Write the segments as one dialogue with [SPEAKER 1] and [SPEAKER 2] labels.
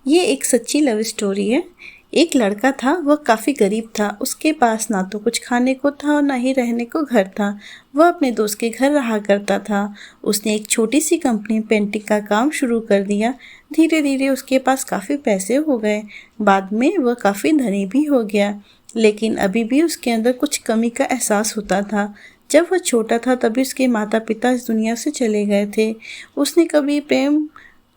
[SPEAKER 1] ये एक सच्ची लव स्टोरी है। एक लड़का था, वह काफ़ी गरीब था। उसके पास ना तो कुछ खाने को था और ना ही रहने को घर था। वह अपने दोस्त के घर रहा करता था। उसने एक छोटी सी कंपनी पेंटिंग का काम शुरू कर दिया। धीरे धीरे उसके पास काफ़ी पैसे हो गए। बाद में वह काफ़ी धनी भी हो गया, लेकिन अभी भी उसके अंदर कुछ कमी का एहसास होता था। जब वह छोटा था तभी उसके माता पिता इस दुनिया से चले गए थे। उसने कभी प्रेम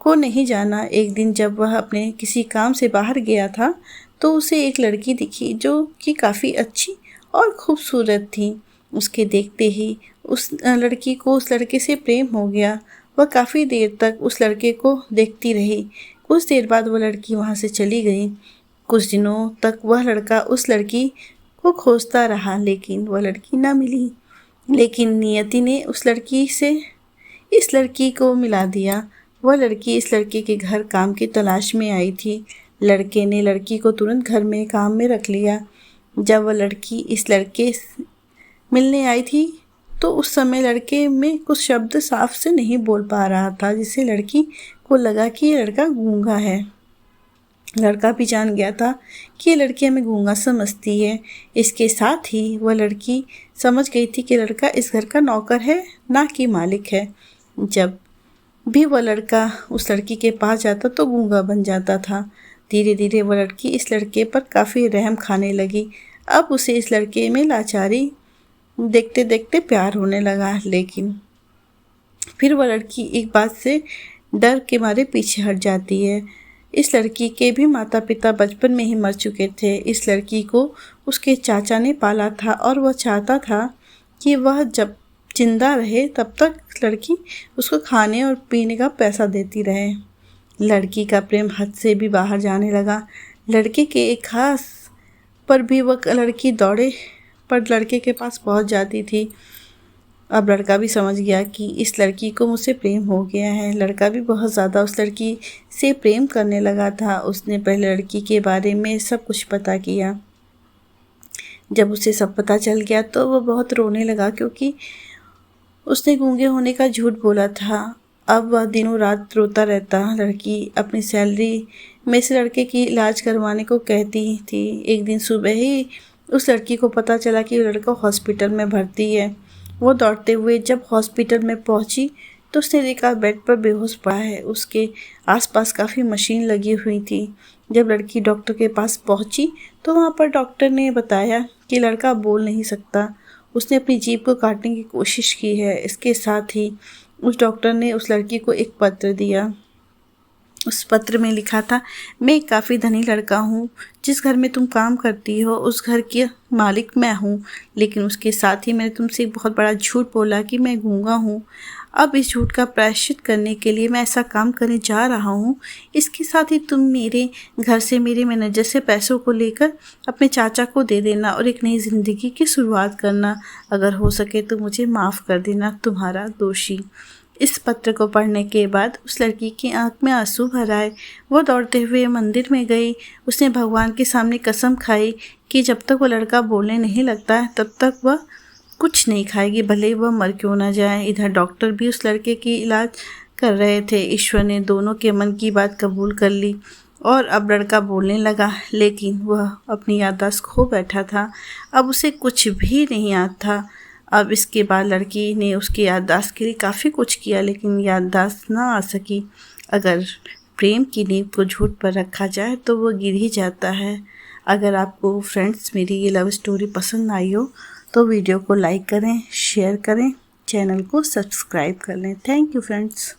[SPEAKER 1] को नहीं जाना। एक दिन जब वह अपने किसी काम से बाहर गया था तो उसे एक लड़की दिखी जो कि काफ़ी अच्छी और खूबसूरत थी। उसके देखते ही उस लड़की को उस लड़के से प्रेम हो गया। वह काफ़ी देर तक उस लड़के को देखती रही। कुछ देर बाद वह लड़की वहाँ से चली गई। कुछ दिनों तक वह लड़का उस लड़की को खोजता रहा, लेकिन वह लड़की न मिली। लेकिन नियति ने उस लड़की से इस लड़की को मिला दिया। वह लड़की इस लड़के के घर काम की तलाश में आई थी। लड़के ने लड़की को तुरंत घर में काम में रख लिया। जब वह लड़की इस लड़के से मिलने आई थी तो उस समय लड़के में कुछ शब्द साफ से नहीं बोल पा रहा था, जिससे लड़की को लगा कि ये लड़का गूंगा है। लड़का भी जान गया था कि ये लड़की हमें गूंगा समझती है। इसके साथ ही वह लड़की समझ गई थी कि लड़का इस घर का नौकर है, ना कि मालिक है। जब भी वह लड़का उस लड़की के पास जाता तो गूंगा बन जाता था। धीरे धीरे वह लड़की इस लड़के पर काफ़ी रहम खाने लगी। अब उसे इस लड़के में लाचारी देखते देखते प्यार होने लगा, लेकिन फिर वह लड़की एक बात से डर के मारे पीछे हट जाती है। इस लड़की के भी माता पिता बचपन में ही मर चुके थे। इस लड़की को उसके चाचा ने पाला था और वह चाहता था कि वह जब जिंदा रहे तब तक लड़की उसको खाने और पीने का पैसा देती रहे। लड़की का प्रेम हद से भी बाहर जाने लगा। लड़के के एक खास पर भी वह लड़की दौड़े पर लड़के के पास पहुंच जाती थी। अब लड़का भी समझ गया कि इस लड़की को मुझसे प्रेम हो गया है। लड़का भी बहुत ज़्यादा उस लड़की से प्रेम करने लगा था। उसने पहले लड़की के बारे में सब कुछ पता किया। जब उसे सब पता चल गया तो वह बहुत रोने लगा, क्योंकि उसने गूंगे होने का झूठ बोला था। अब वह दिनों रात रोता रहता। लड़की अपनी सैलरी में से लड़के की इलाज करवाने को कहती थी। एक दिन सुबह ही उस लड़की को पता चला कि लड़का हॉस्पिटल में भर्ती है। वो दौड़ते हुए जब हॉस्पिटल में पहुंची तो उसने देखा बेड पर बेहोश पड़ा है। उसके आसपास काफ़ी मशीन लगी हुई थी। जब लड़की डॉक्टर के पास पहुंची तो वहाँ पर डॉक्टर ने बताया कि लड़का बोल नहीं सकता। उसने अपनी जीभ को काटने की कोशिश की है। इसके साथ ही उस डॉक्टर ने उस लड़की को एक पत्र दिया। उस पत्र में लिखा था, मैं एक काफ़ी धनी लड़का हूँ। जिस घर में तुम काम करती हो उस घर की मालिक मैं हूँ, लेकिन उसके साथ ही मैंने तुमसे एक बहुत बड़ा झूठ बोला कि मैं गूंगा हूँ। अब इस झूठ का प्रायश्चित करने के लिए मैं ऐसा काम करने जा रहा हूँ। इसके साथ ही तुम मेरे घर से मेरे मैनेजर से पैसों को लेकर अपने चाचा को दे देना और एक नई ज़िंदगी की शुरुआत करना। अगर हो सके तो मुझे माफ़ कर देना, तुम्हारा दोषी। इस पत्र को पढ़ने के बाद उस लड़की की आंख में आंसू भर आए। वो दौड़ते हुए मंदिर में गई। उसने भगवान के सामने कसम खाई कि जब तक वो लड़का बोलने नहीं लगता है तब तक वह कुछ नहीं खाएगी, भले ही वह मर क्यों ना जाए। इधर डॉक्टर भी उस लड़के की इलाज कर रहे थे। ईश्वर ने दोनों के मन की बात कबूल कर ली और अब लड़का बोलने लगा, लेकिन वह अपनी याददाश्त खो बैठा था। अब उसे कुछ भी नहीं याद था। अब इसके बाद लड़की ने उसकी याददाश्त के लिए काफ़ी कुछ किया, लेकिन याददाश्त ना आ सकी। अगर प्रेम की नींव को झूठ पर रखा जाए तो वो गिर ही जाता है। अगर आपको फ्रेंड्स मेरी ये लव स्टोरी पसंद आई हो तो वीडियो को लाइक करें, शेयर करें, चैनल को सब्सक्राइब कर लें। Thank you friends.